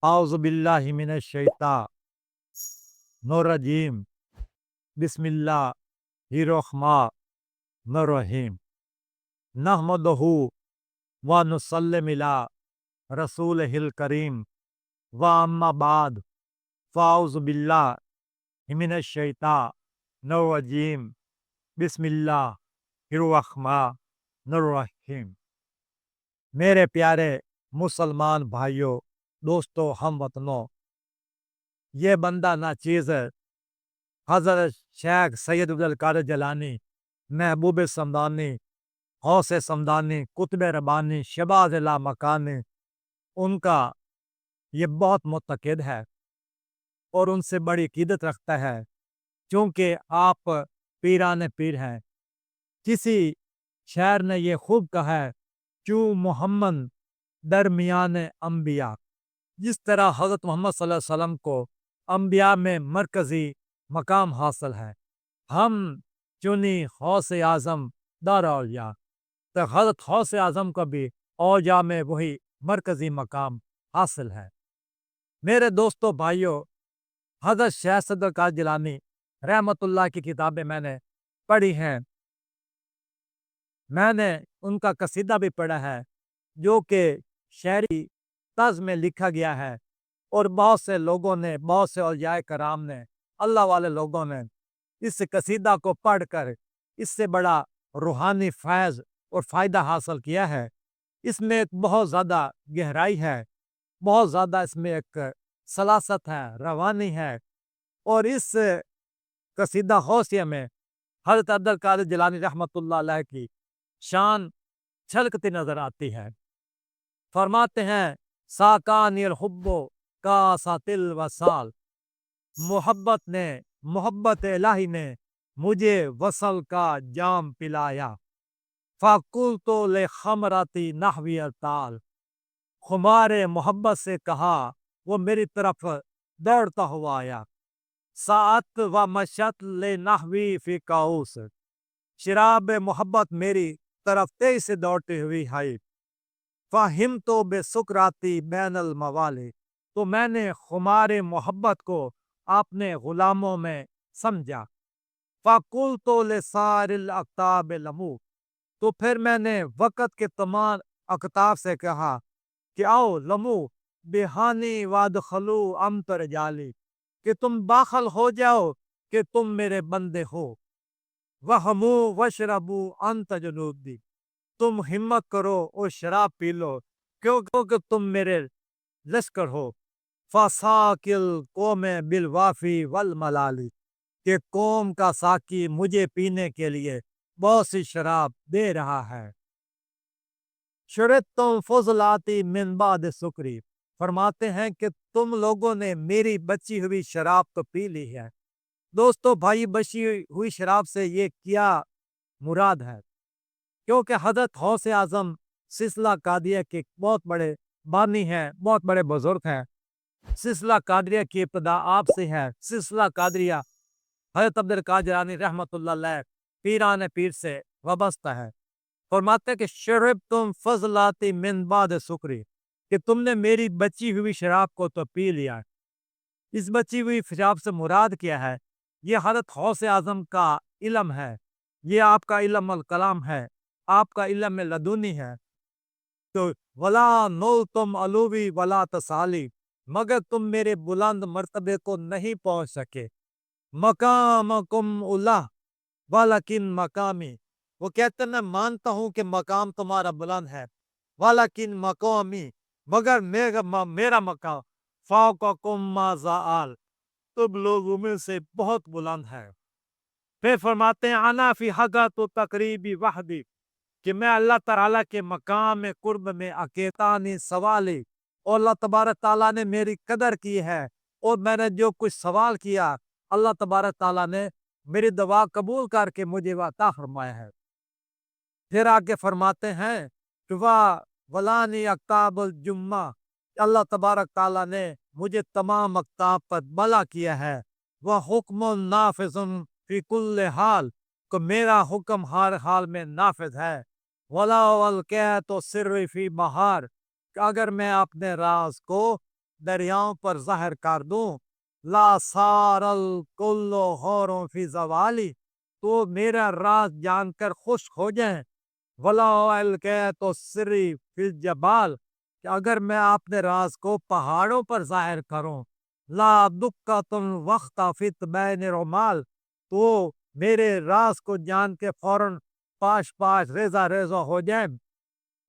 आउज़ु बिल्लाहि मिनश शैतानिर रजीम। बिस्मिल्लाहिर रहमानिर रहीम। नहमदुहु व नुसल्लिमु अला रसूलिहिल करीम व अम्मा बाद फ़ाउज़ु बिल्लाहि मिनश शैतानिर रजीम। बिस्मिल्लाहिर रहमानिर रहीम। मेरे प्यारे मुसलमान भाइयों, दोस्तों, हमवतनों, ये बंदा नाचीज़ हज़रत शेख सैयद अब्दुल कादिर जिलानी, महबूब समदानी, गौस समदानी, कुतुब रब्बानी, शहबाज़ लामकानी, उनका ये बहुत मुतक़िद है और उनसे बड़ी अक़ीदत रखता है, क्योंकि आप पीराने पीर हैं। किसी शायर ने ये खूब कहा है, क्यों मोहम्मद दरमियान अंबिया। जिस तरह हज़रत मोहम्मद सल्लल्लाहु अलैहि वसल्लम को अंबिया में मरकज़ी मकाम हासिल है, हम चुनी गौस आज़म दार औलिया, तो हज़रत गौस आज़म का भी औलिया में वही मरकज़ी मकाम हासिल है। मेरे दोस्तों भाइयों, हज़रत शेख सैयद अब्दुल कादिर जिलानी रहमतुल्लाह की किताबें मैंने पढ़ी हैं। मैंने उनका कसीदा भी पढ़ा है, जो कि शायरी तर्ज में लिखा गया है और बहुत से लोगों ने, बहुत से औलियाए कराम ने, अल्लाह वाले लोगों ने इस कसीदा को पढ़कर इससे बड़ा रूहानी फैज़ और फ़ायदा हासिल किया है। इसमें एक बहुत ज़्यादा गहराई है, बहुत ज़्यादा इसमें एक सलासत है, रवानी है और इस कसीदा गौसिया में हज़रत अब्दुल कादिर जिलानी रहमतुल्लाह अलैह की शान छलकती नज़र आती है। फरमाते हैं, साकानिल हुब्बो कासातिल वसाल, मोहब्बत इलाही ने मुझे वसल का जाम पिलाया। फ़कुल्तु ले खमराती नहवी ताल, खुमारे मोहब्बत से कहा, वो मेरी तरफ दौड़ता हुआ आया। सात व मशत ले नहवी फी काउस, शराब मोहब्बत मेरी तरफ तेज से दौड़ती हुई आई। फ़ाहिम तो बेसुकराती बैनल मवाले, तो मैंने खुमारे मोहब्बत को अपने गुलामों में समझा। फ़कुल तो ले सारिल अक्ताब लमू, तो फिर मैंने वक़्त के तमाम अकताब से कहा कि आओ लमू बेहानी वादखलू अमतर जाली, कि तुम दाखिल हो जाओ कि तुम मेरे बंदे हो। वहमू वशरबू अंत जुनूदी, तुम हिम्मत करो और शराब पी लो, क्योंकि तुम मेरे लश्कर हो। फ़साकिल कौमे बिलवाफी वल मलाली, कि कौम का साकी मुझे पीने के लिए बहुत सी शराब दे रहा है। शरतुम फज़लाती मिन बाद सुकरी, फरमाते हैं कि तुम लोगों ने मेरी बची हुई शराब तो पी ली है। दोस्तों भाई, बची हुई शराब से ये क्या मुराद है? क्योंकि हज़रत गौस आज़म सिलसिला कादिरिया के बहुत बड़े बानी हैं, बहुत बड़े बुजुर्ग हैं। सिलसिला कादिरिया की इब्तिदा आपसे है। सिलसिला कादिरिया हज़रत अब्दुल कादिर जिलानी रहमतुल्लाह अलैह पीराने पीर से वाबस्ता है। फरमाते हैं कि शरब तुम फज़लाती मिन बाद सुकरी, कि तुमने मेरी बची हुई शराब को तो पी लिया। इस बची हुई शराब से मुराद क्या है? ये हज़रत गौस आज़म का इल्म है, ये आपका इल्म अल कलाम है, आपका इल्म लदुनी है। तो वला नो तुम अलूवी वला तसाली, मगर तुम मेरे बुलंद मर्तबे को नहीं पहुंच सके। मकामकुम उल्लाह वालकिन मकामी, वो कहते हैं मैं मानता हूं कि मकाम तुम्हारा बुलंद है, वालकिन मकामी, मगर मेरा मकाम फावकुम माज़ाल, तुम लोगों में से बहुत बुलंद है। फिर फरमाते हैं, आना फी हगा तो तकरीबी वहदी, कि मैं अल्लाह ताला के मकाम में कुर्ब में अकेतानी सवाली, और अल्लाह तबारक ताला ने मेरी कदर की है और मैंने जो कुछ सवाल किया, अल्लाह तबारक ताला ने मेरी दुआ कबूल करके मुझे अता फरमाया है। फिर आगे फरमाते हैं कि वाह वलानी अक्ताबुल जुम्मा, अल्लाह तबारक ताला ने मुझे तमाम अक्ताब पर भला किया है। वह हुक्म नाफिजुन फी कुल्ले हाल, को मेरा हुक्म हर हाल में नाफिज है। वला वल कह तो सिर्री फी बहार, अगर मैं अपने राज को दरियाओं पर ज़ाहिर कर दूं, ला सारल कुल्लो होरों फी ज़वाली, तो मेरा राज जानकर खुश हो जाएं। वला अलकै तो सिर्री फिल जबाल, कि अगर मैं अपने राज को पहाड़ों पर जाहिर करूं, ला दुक्का तुम वक्त फित बैन रोमाल, तो मेरे राज को जान के फौरन पाश पाश रेजा रेजा हो जाए।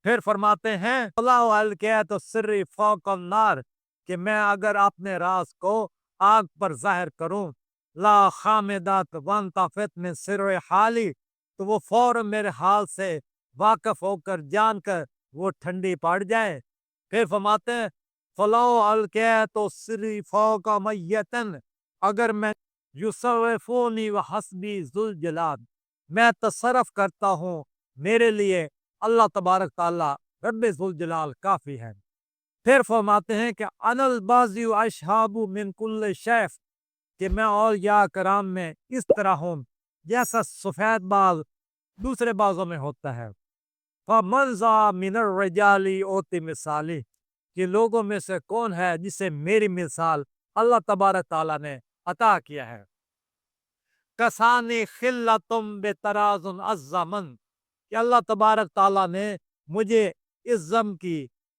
फिर फरमाते हैं वला अलकै तो सिर्री फौकन नार, कि मैं अगर अपने राज को आग पर जाहिर करूं, ला खामिदात वन ताफित में सिर हाली, तो वो फौरन मेरे हाल से वाकिफ होकर जानकर वो ठंडी पड़ जाए। फिर फरमाते हैं फलो अलकै तो सिरी फौका मैयतन, अगर मैं युसरफूनी व हस्बी जुल जलाल, मैं तसरफ करता हूँ, मेरे लिए अल्लाह तबारक ताला रब्बे जुल जलाल काफी है। फिर फरमाते हैं कि अनल बाजी अशहाबु मिन कुल्ले शैफ, कि मैं और या कराम में इस तरह हूँ जैसा सफेद बाल दूसरे बाजों में होता है। फमनजा मिनर रजाली ओती मिसाली, कि लोगों में से कौन है जिसे मेरी मिसाल अल्लाह तबारक ताला ने अता किया है। कसानी खिल्लतुम बेतराजुन अज़्ज़मन, कि अल्लाह तबारक ताला ने मुझे इस जम की,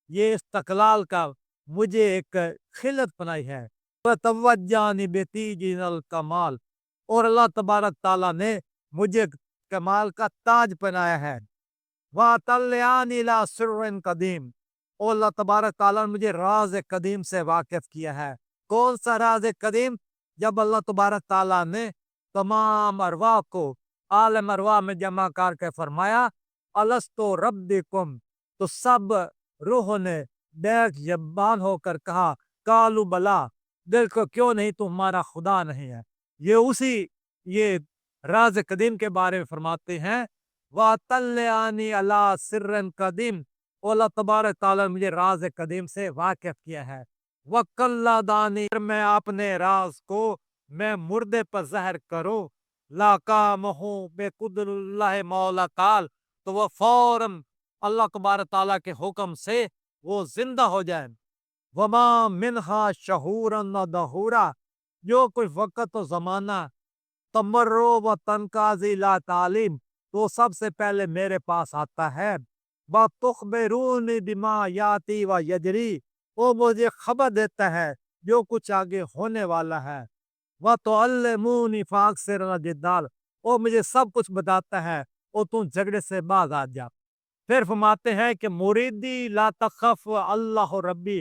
ये इस्तकलाल का मुझे एक खिलत बनाई है। तवज्जानी बेतीजिनल कमाल, और अल्लाह तबारक ताला ने मुझे कमाल का ताज पहनाया है। वह तल्यानी ला सिर्रन कदीम, और अल्लाह तबारक ताला ने मुझे राज कदीम से वाकिफ किया है। कौन सा राज कदीम? जब अल्लाह तबारक ताला ने तमाम अरवाह को आलम अरवाह में जमा करके फरमाया अलस्तो रब्बिकुम, तो सब रूह ने बैठ जबान होकर कहा कालू बला, दिल को क्यों नहीं तुम्हारा खुदा नहीं है। ये राज कदीम के बारे में फरमाते हैं वा तल्यानी अला सिर्रन कदीम, अल्लाह तबारक ताला ने मुझे राज कदीम से वाकिफ किया है। वक्ला दानी, मैं अपने राज को मैं मुर्दे पर जहर करूं, लाका महू बेकुदरुल्लाह मौला काल, तो वह फौरन अल्लाह तबारक ताला के हुक्म से वो जिंदा हो जाए। वमा मिनहा शहूरन न दहूरा, जो कोई वक़्त तो जमाना तमर्रो व तनकाजी ला तालीम, तो सबसे पहले मेरे पास आता है। बतुखबिरून बिमा याती व यजरी, वो मुझे खबर देता है जो कुछ आगे होने वाला है। वह तो अल्लमूनी फाक से जिद्दाल, वो मुझे सब कुछ बताता है, वो तुम झगड़े से बाज आ जा। फिर फरमाते हैं कि मुरीदी ला तखफ अल्लाह रब्बी,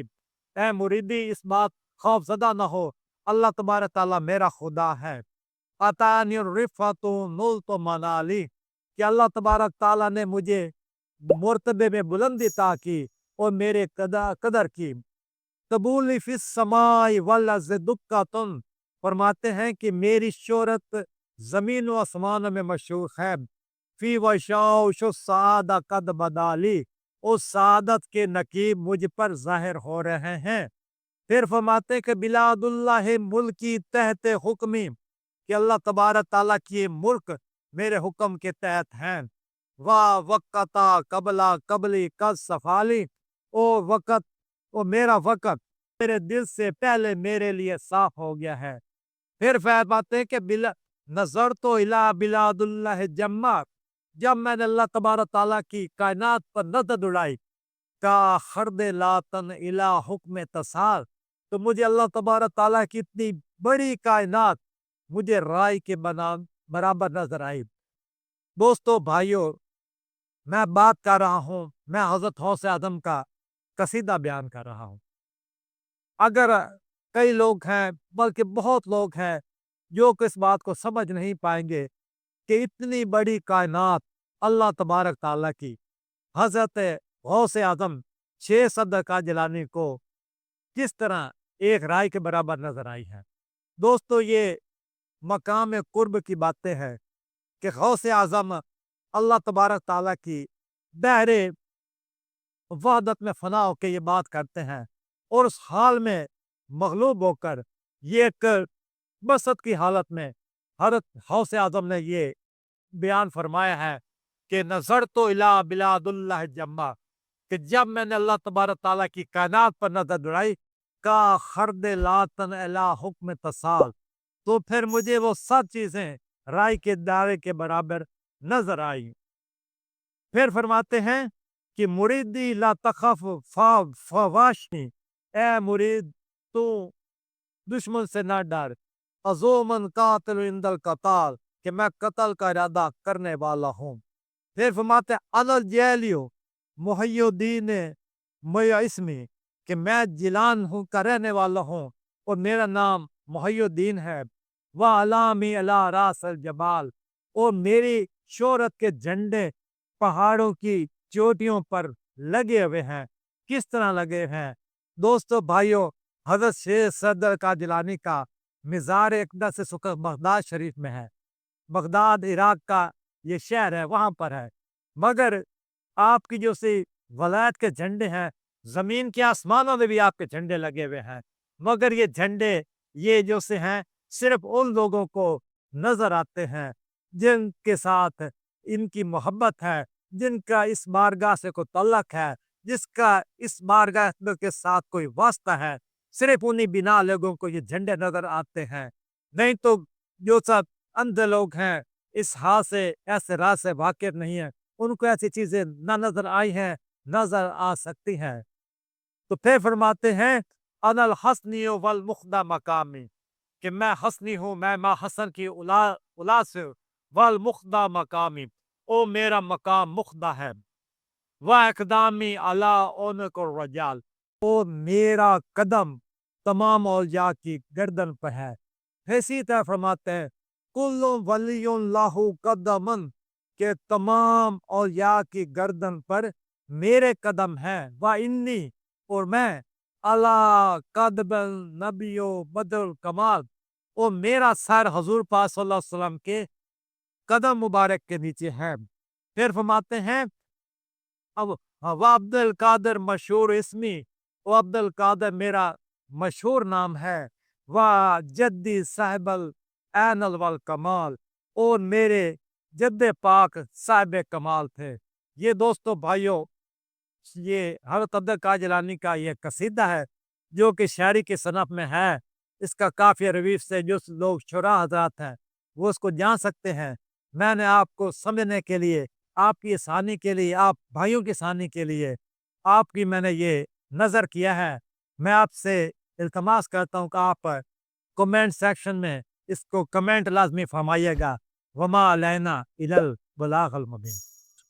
ए मुरीदी इस बात खौफ ज़दा न हो, अल्लाह तबारक ताला मेरा खुदा है। अतानी रिफ़तु नुल्तु मनाली, कि अल्लाह तबारक ताला ने मुझे मुर्तबे में बुलंदी अता की और मेरे कदर की। कबूली फिस समाई वल अर्ज़ दुक्कतुन, फरमाते हैं कि मेरी शोहरत जमीन व आसमान में मशहूर है। फी वशाओ सादा कद बदाली, उस सादत के नकीब मुझ पर जाहिर हो रहे हैं। फिर फरमाते हैं कि बिलादुल्लाह मुल्की तहत हुक्मी, कि अल्लाह तबारक ताला की मुल्क मेरे हुक्म के तहत हैं। वाह वक़्ता कबला कबली कद सफाली, ओ वक़्त, ओ मेरा वक़्त मेरे दिल से पहले मेरे लिए साफ हो गया है। फिर फरमाते हैं कि बिला नजर तो इला बिलादुल्लाह जम्मा, जब मैंने अल्लाह तबारक ताला की कायनात पर नजर दौड़ाई, का खर्द लातन इला हुक्म तसार, तो मुझे अल्लाह तबारक ताला की इतनी बड़ी कायनात मुझे राय के बना बराबर नजर आई। दोस्तों भाइयों, मैं बात कर रहा हूँ, मैं हजरत गौस आजम का कसीदा बयान कर रहा हूँ। अगर कई लोग हैं, बल्कि बहुत लोग हैं, जो कि इस बात को समझ नहीं पाएंगे कि इतनी बड़ी कायनात अल्लाह तबारक ताला की हजरत गौस आजम शेख सदर का जिलानी को किस तरह एक राय के बराबर नजर आई है। दोस्तों, ये मकाम कुर्ब की बातें हैं कि गौस आजम अल्लाह तबारक ताला की बहरे वहदत में फना होकर ये बात करते हैं, और उस हाल में मगलूब होकर ये एक बसत की हालत में हजरत गौस आजम ने ये बयान फरमाया है कि नजर तो इला बिलादुल्लाह जम्मा, कि जब मैंने अल्लाह तबारक ताला की कायनात पर नजर दौड़ाई, का खर्द लातन अला हुक्म तसाल, तो फिर मुझे वो सब चीजें राई के दावे के बराबर नजर आई। फिर फरमाते हैं कि मुरीदी ला तखफ फवाशनी, ए मुरीद तू दुश्मन से ना डर, अजोमन कातिल इंदल कताल, कि मैं कत्ल का इरादा करने वाला हूँ। फिर फरमाते अनल जैलियो मुहय्युद्दीन मया इसमी, कि मैं जिलान हूँ का रहने वाला हूँ और मेरा नाम मुहय्युद्दीन है। वह अलामी अला रास अल जबाल, और मेरी शोहरत के झंडे पहाड़ों की चोटियों पर लगे हुए हैं। किस तरह लगे हैं दोस्तों भाइयों? हजरत शेख सदर का जिलानी का मिज़ार अक़दस से सुकर बगदाद शरीफ में है। बगदाद इराक का ये शहर है, वहां पर है। मगर आपकी जो सी वलायत के झंडे हैं, जमीन के आसमानों में भी आपके झंडे लगे हुए हैं। मगर ये झंडे ये जो से हैं सिर्फ उन लोगों को नजर आते हैं जिनके साथ इनकी मोहब्बत है, जिनका इस बारगाह से कोई तल्लक है, जिसका इस बारगाह के साथ कोई वास्ता है। सिर्फ उन्हीं बिना लोगों को ये झंडे नजर आते हैं। नहीं तो जो सब अंधे लोग हैं, इस हाल से ऐसे राज से वाकिफ नहीं है, उनको ऐसी चीजें ना नजर आई हैं, नजर आ सकती हैं। तो फिर फरमाते हैं अनल हसनी वल मुख्दा मकामी, कि मैं हसनी हूँ, मैं माँ हसन की उला से, वल मुख्दा मकामी, ओ मेरा मकाम मुख्दा है। वह इकदामी अला ओन को रजाल, ओ मेरा कदम तमाम औलिया की गर्दन पर है। फिर इसी तरह फरमाते हैं कुल्लु वलियुल्लाहु कदमन, के तमाम औलिया की गर्दन पर मेरे कदम हैं। व इन्नी, और मैं अला कदबल नबियो बदल कमाल, ओ मेरा सर हजूर पाक सल्लल्लाहु अलैहि वसल्लम के कदम मुबारक के नीचे है। फिर फरमाते हैं अब व अब्दुल कादिर मशहूर इसमी, वो अब्दुल कादिर मेरा मशहूर नाम है। वाह जद्दी साहिबल ऐनल वल कमाल, और मेरे जद्दे पाक साहिब कमाल थे। ये दोस्तों भाइयों, ये हज़रत अब्दुल कादिर जिलानी का ये कसीदा है जो कि शायरी की सनफ में है। इसका काफ़िया रवीफ से जो लोग शुरा हज़रात हैं वो उसको जान सकते हैं। मैंने आपको समझने के लिए, आपकी आसानी के लिए, आप भाइयों की आसानी के लिए आपकी मैंने ये नज़र किया है। मैं आपसे इल्तमास करता हूँ कि आप कमेंट सेक्शन में इसको कमेंट लाज़मी फरमाइएगा। वमा अलैना इल्लल बलागुल मुबीन।